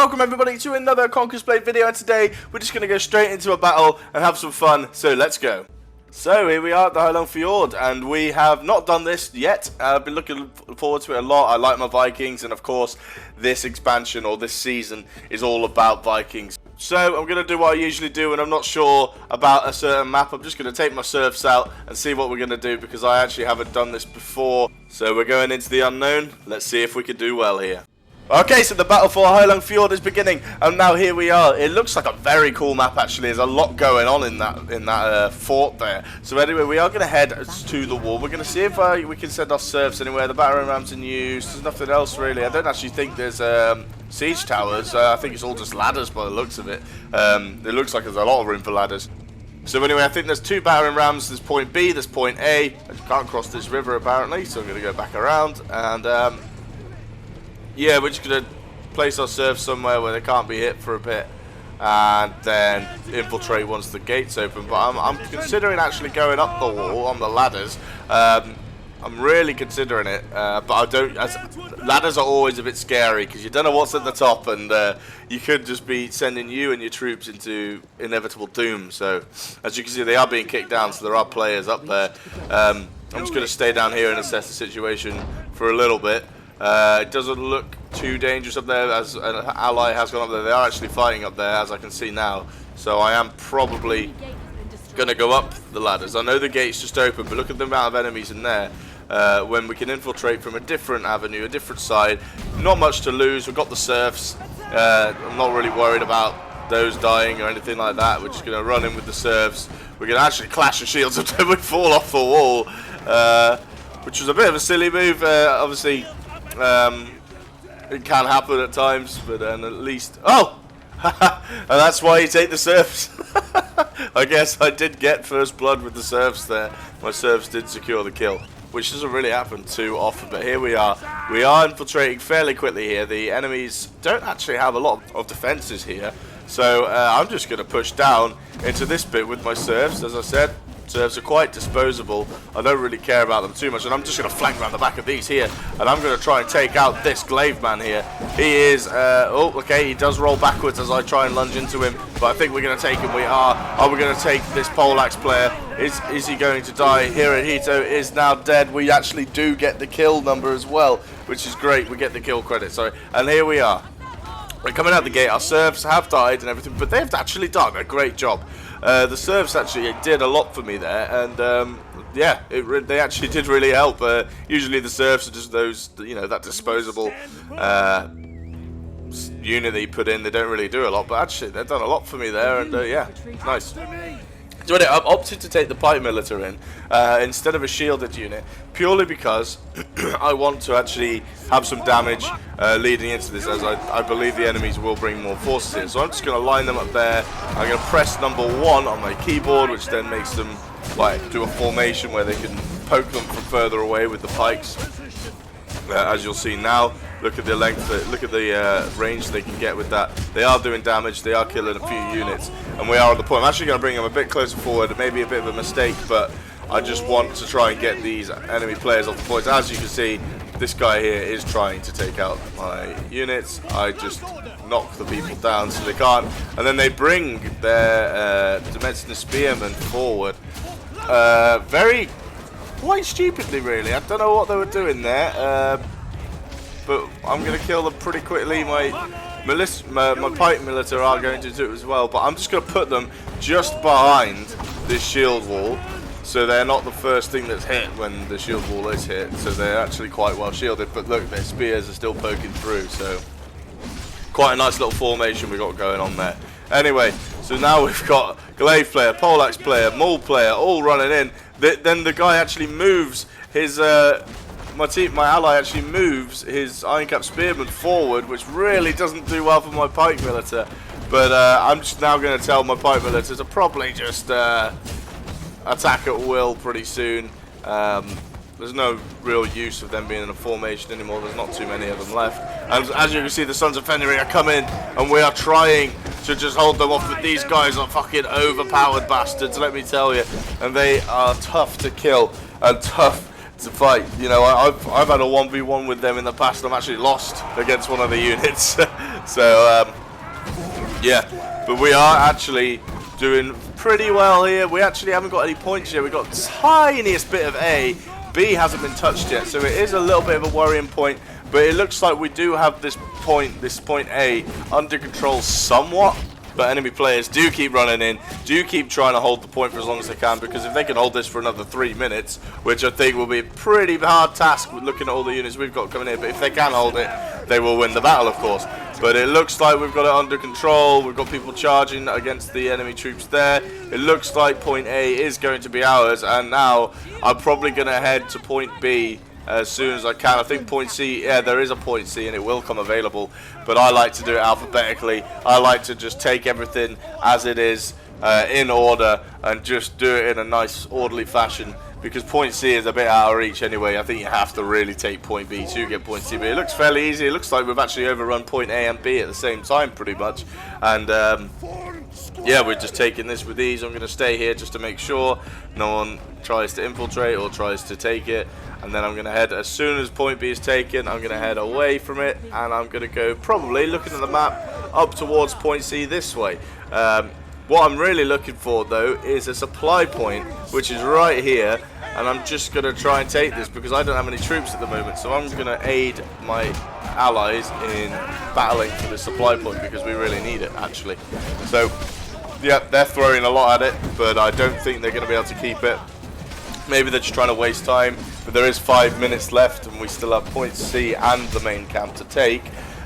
welcome everybody to another Conqueror's Play video, and today we're just going to go straight into a battle and have some fun, so let's go. So here we are at the HEILUNG FJORD, and we have not done this yet. I've been looking forward to it a lot. I like my Vikings, and of course this expansion or this season is all about Vikings. So I'm going to do what I usually do, and I'm not sure about a certain map. I'm just going to take my serfs out and see what we're going to do, because I actually haven't done this before. So we're going into the unknown. Let's see if we can do well here. Okay, so the battle for HEILUNG FJORD is beginning, and now here we are. It looks like a very cool map, actually. There's a lot going on in that fort there. So anyway, we are going to head to the wall. We're going to see if we can send our serfs anywhere. The battering rams in use. There's nothing else really. I don't actually think there's siege towers. I think it's all just ladders by the looks of it. It looks like there's a lot of room for ladders. So anyway, I think there's two battering rams. There's point B, there's point A. I can't cross this river apparently, so I'm going to go back around and yeah, we're just going to place our serfs somewhere where they can't be hit for a bit, and then infiltrate once the gate's open. But I'm considering actually going up the wall on the ladders. I'm really considering it, but I don't. Ladders are always a bit scary because you don't know what's at the top, and you could just be sending you and your troops into inevitable doom. So as you can see, they are being kicked down, so there are players up there. I'm just going to stay down here and assess the situation for a little bit. It doesn't look too dangerous up there, as an ally has gone up there. They are actually fighting up there, as I can see now. So I am probably going to go up the ladders. I know the gate's just open, but look at the amount of enemies in there. When we can infiltrate from a different avenue, a different side, not much to lose. We've got the serfs. I'm not really worried about those dying or anything like that. We're just going to run in with the serfs. We're going to actually clash the shields until we fall off the wall, which was a bit of a silly move. Obviously, it can happen at times, but then at least... Oh! And that's why you take the serfs. I guess I did get first blood with the serfs there. My serfs did secure the kill, which doesn't really happen too often, but here we are. We are infiltrating fairly quickly here. The enemies don't actually have a lot of defenses here, so I'm just going to push down into this bit with my serfs. As I said, serfs are quite disposable. I don't really care about them too much, and I'm just going to flank around the back of these here, and I'm going to try and take out this glaive man here. He is, oh, okay, he does roll backwards as I try and lunge into him, but I think we're going to take him. We are. Are we going to take this poleaxe player? Is he going to die? Hirohito is now dead. We actually do get the kill number as well, which is great. We get the kill credit, sorry. And here we are. We're coming out the gate. Our serfs have died and everything, but they've actually done a great job. The serfs actually did a lot for me there, and yeah, they actually did really help. Usually the serfs are just those, you know, that disposable unit that you put in. They don't really do a lot, but actually they've done a lot for me there, and yeah, nice. So anyway, I've opted to take the pipe militer in instead of a shielded unit, purely because I want to actually have some damage leading into this, as I believe the enemies will bring more forces in. So I'm just going to line them up there. I'm going to press number 1 on my keyboard, which then makes them like do a formation where they can poke them from further away with the pikes. As you'll see now, look at the length, look at the range they can get with that. They are doing damage, they are killing a few units, and we are at the point. I'm actually going to bring them a bit closer forward. It may be a bit of a mistake, but I just want to try and get these enemy players off the points. As you can see, this guy here is trying to take out my units. I just knock the people down so they can't, and then they bring their Dimensional Spearmen forward. Quite stupidly, really. I don't know what they were doing there, but I'm going to kill them pretty quickly. My pipe militer are going to do it as well, but I'm just going to put them just behind this shield wall, so they're not the first thing that's hit when the shield wall is hit, so they're actually quite well shielded. But look, their spears are still poking through, so quite a nice little formation we got going on there. Anyway, so now we've got glaive player, poleaxe player, maul player, all running in. Then the guy actually moves his, my ally actually moves his Iron Cap Spearman forward, which really doesn't do well for my pike militer. But I'm just now going to tell my pipe militer to probably just attack at will pretty soon. There's no real use of them being in a formation anymore. There's not too many of them left. And as you can see, the Sons of Fenrir are coming, and we are trying to just hold them off. But these guys are fucking overpowered bastards, let me tell you. And they are tough to kill and tough fight. You know, I've had a 1v1 with them in the past, and I'm actually lost against one of the units. So yeah, but we are actually doing pretty well here. We actually haven't got any points yet. We've got tiniest bit of A. B hasn't been touched yet, so it is a little bit of a worrying point. But it looks like we do have this point A, under control somewhat. But enemy players do keep running in, do keep trying to hold the point for as long as they can, because if they can hold this for another 3 minutes, which I think will be a pretty hard task with looking at all the units we've got coming in, but if they can hold it, they will win the battle, of course. But it looks like we've got it under control. We've got people charging against the enemy troops there. It looks like point A is going to be ours, and now I'm probably going to head to point B as soon as I can. I think point C, yeah, there is a point C and it will come available, but I like to do it alphabetically. I like to just take everything as it is in order and just do it in a nice orderly fashion, because point C is a bit out of reach anyway. I think you have to really take point B to get point C, but it looks fairly easy. It looks like we've actually overrun point A and B at the same time pretty much, and yeah, we're just taking this with ease. I'm going to stay here just to make sure no one tries to infiltrate or tries to take it. And then I'm going to head, as soon as point B is taken, I'm going to head away from it. And I'm going to go, probably, looking at the map, up towards point C this way. What I'm really looking for, though, is a supply point, which is right here. And I'm just going to try and take this, because I don't have any troops at the moment. So I'm going to aid my allies in battling for the supply point, because we really need it, actually. So, yeah, they're throwing a lot at it, but I don't think they're going to be able to keep it. Maybe they're just trying to waste time, but there is 5 minutes left, and we still have point C and the main camp to take.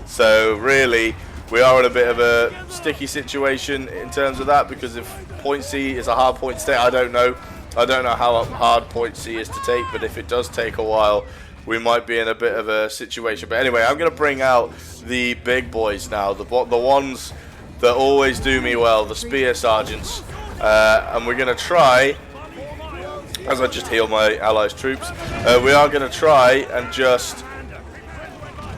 So really, we are in a bit of a sticky situation in terms of that, because if point C is a hard point to take, I don't know how hard point C is to take, but if it does take a while, we might be in a bit of a situation. But anyway, I'm going to bring out the big boys now, the ones that always do me well, the spear sergeants, and we're going to try, as I just heal my allies' troops, we are going to try and just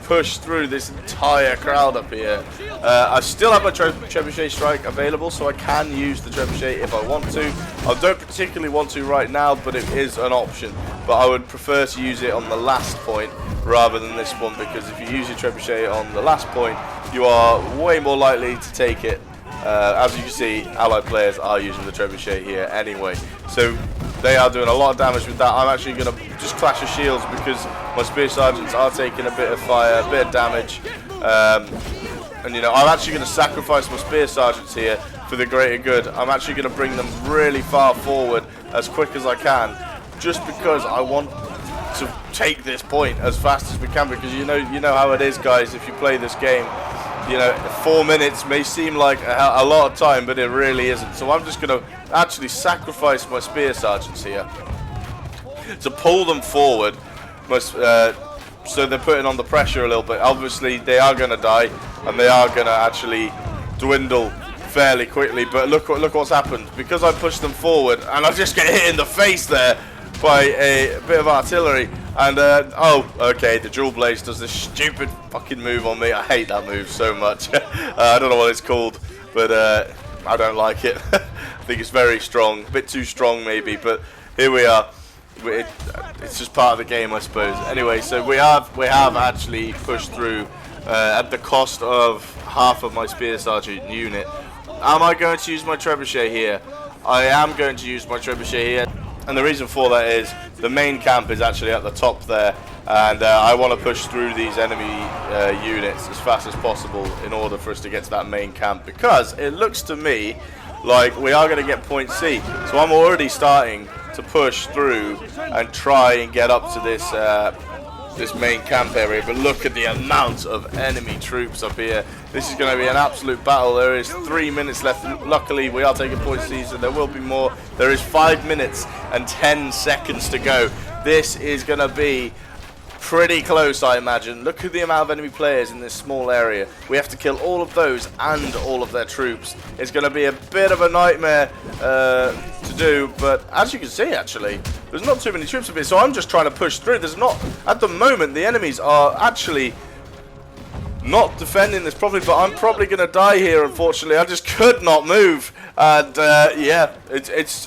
push through this entire crowd up here. I still have my trebuchet strike available, so I can use the trebuchet if I want to. I don't particularly want to right now, but it is an option. But I would prefer to use it on the last point rather than this one, because if you use your trebuchet on the last point, you are way more likely to take it. As you can see, allied players are using the trebuchet here anyway. So they are doing a lot of damage with that. I'm actually going to just clash of shields, because my spear sergeants are taking a bit of fire, a bit of damage. And you know, I'm actually going to sacrifice my spear sergeants here for the greater good. I'm actually going to bring them really far forward as quick as I can, just because I want to take this point as fast as we can, because you know how it is, guys. If you play this game, you know, 4 minutes may seem like a lot of time, but it really isn't. So I'm just going to actually sacrifice my spear sergeants here to pull them forward, so they're putting on the pressure a little bit. Obviously, they are going to die, and they are going to actually dwindle fairly quickly. But look what's happened. Because I pushed them forward, and I just get hit in the face there by a bit of artillery. And, oh, okay, the Dual Blaze does this stupid fucking move on me. I hate that move so much. I don't know what it's called, but I don't like it. I think it's very strong. A bit too strong, maybe, but here we are. It's just part of the game, I suppose. Anyway, so we have actually pushed through at the cost of half of my spear sergeant unit. Am I going to use my trebuchet here? I am going to use my trebuchet here, and the reason for that is the main camp is actually at the top there, and I want to push through these enemy units as fast as possible in order for us to get to that main camp, because it looks to me like we are going to get point C. So I'm already starting to push through and try and get up to this this main camp area, but look at the amount of enemy troops up here. This is going to be an absolute battle. There is 3 minutes left. Luckily, we are taking point C, so there will be more. There is 5 minutes and 10 seconds to go. This is going to be pretty close, I imagine. Look at the amount of enemy players in this small area. We have to kill all of those and all of their troops. It's going to be a bit of a nightmare to do, but as you can see, actually, there's not too many troops up here, so I'm just trying to push through. There's not, at the moment, the enemies are actually not defending this properly, but I'm probably going to die here, unfortunately. I just could not move. And, yeah,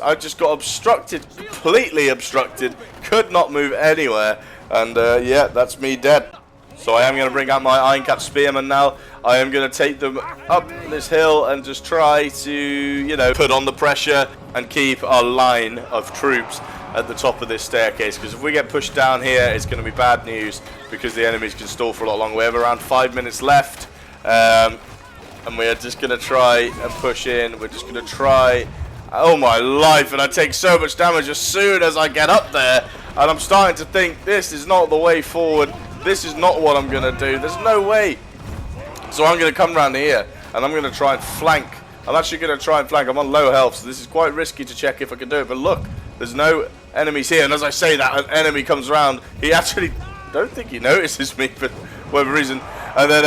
I just got obstructed, completely obstructed. Could not move anywhere. And, yeah, that's me dead. So I am going to bring out my Iron Cap Spearmen now. I am going to take them up this hill and just try to, you know, put on the pressure and keep our line of troops at the top of this staircase, because if we get pushed down here, it's going to be bad news, because the enemies can stall for a lot longer. We have around 5 minutes left, and we're just going to try and push in. We're just going to try. Oh my life, and I take so much damage as soon as I get up there, and I'm starting to think this is not the way forward. This is not what I'm going to do. There's no way. So I'm going to come around here, and I'm going to try and flank. I'm actually going to try and flank. I'm on low health, so this is quite risky to check if I can do it. But look, there's no enemies here. And as I say that, an enemy comes around. He actually, don't think he notices me for whatever reason. And then,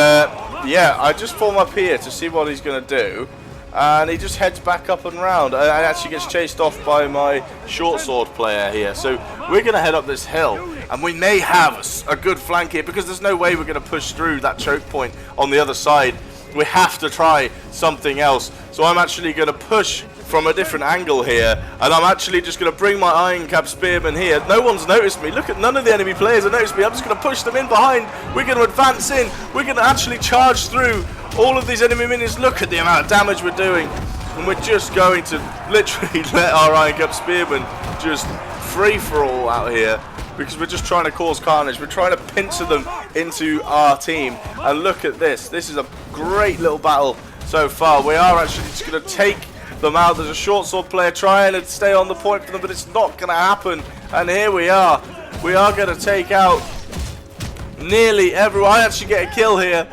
yeah, I just form up here to see what he's going to do. And he just heads back up and round. And actually gets chased off by my short sword player here. So we're going to head up this hill. And we may have a good flank here, because there's no way we're going to push through that choke point on the other side. We have to try something else. So I'm actually going to push from a different angle here, and I'm actually just going to bring my Iron Cap Spearmen here. No one's noticed me. Look, at none of the enemy players have noticed me. I'm just going to push them in behind. We're going to advance in. We're going to actually charge through all of these enemy minions. Look at the amount of damage we're doing, and we're just going to literally let our Iron Cap Spearmen just free for all out here, because we're just trying to cause carnage. We're trying to pincer them into our team. And look at this. This is a great little battle so far. We are actually just going to take them out. There's a short sword player trying to stay on the point for them, but it's not going to happen. And here we are. We are going to take out nearly everyone. I actually get a kill here.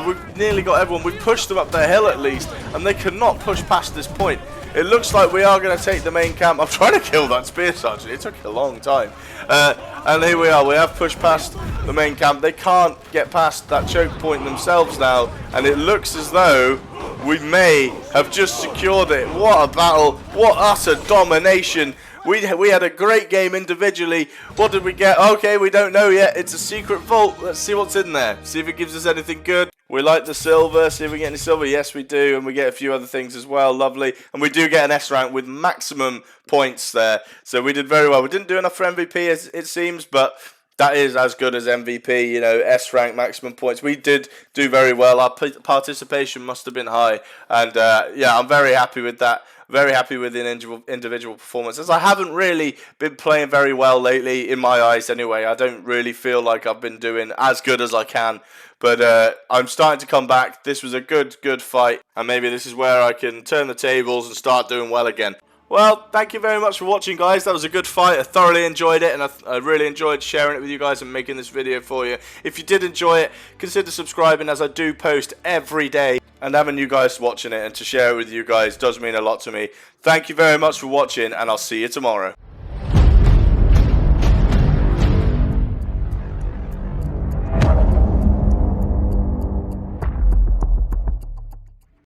We've nearly got everyone. We've pushed them up the hill at least, and they cannot push past this point. It looks like we are going to take the main camp. I'm trying to kill that spear sergeant. It took a long time. And here we are. We have pushed past the main camp. They can't get past that choke point themselves now. And it looks as though we may have just secured it. What a battle. What utter domination. We had a great game individually. What did we get? Okay, we don't know yet. It's a secret vault. Let's see what's in there. See if it gives us anything good. We like the silver. See if we get any silver. Yes, we do. And we get a few other things as well. Lovely. And we do get an S rank with maximum points there. So we did very well. We didn't do enough for MVP, as it seems, but that is as good as MVP, you know, S rank, maximum points. We did do very well. Our participation must have been high. And, yeah, I'm very happy with that. Very happy with the individual performances. I haven't really been playing very well lately, in my eyes anyway. I don't really feel like I've been doing as good as I can. But I'm starting to come back. This was a good fight. And maybe this is where I can turn the tables and start doing well again. Well, thank you very much for watching, guys. That was a good fight. I thoroughly enjoyed it, and I really enjoyed sharing it with you guys and making this video for you. If you did enjoy it, consider subscribing, as I do post every day. And having you guys watching it and to share it with you guys does mean a lot to me. Thank you very much for watching, and I'll see you tomorrow.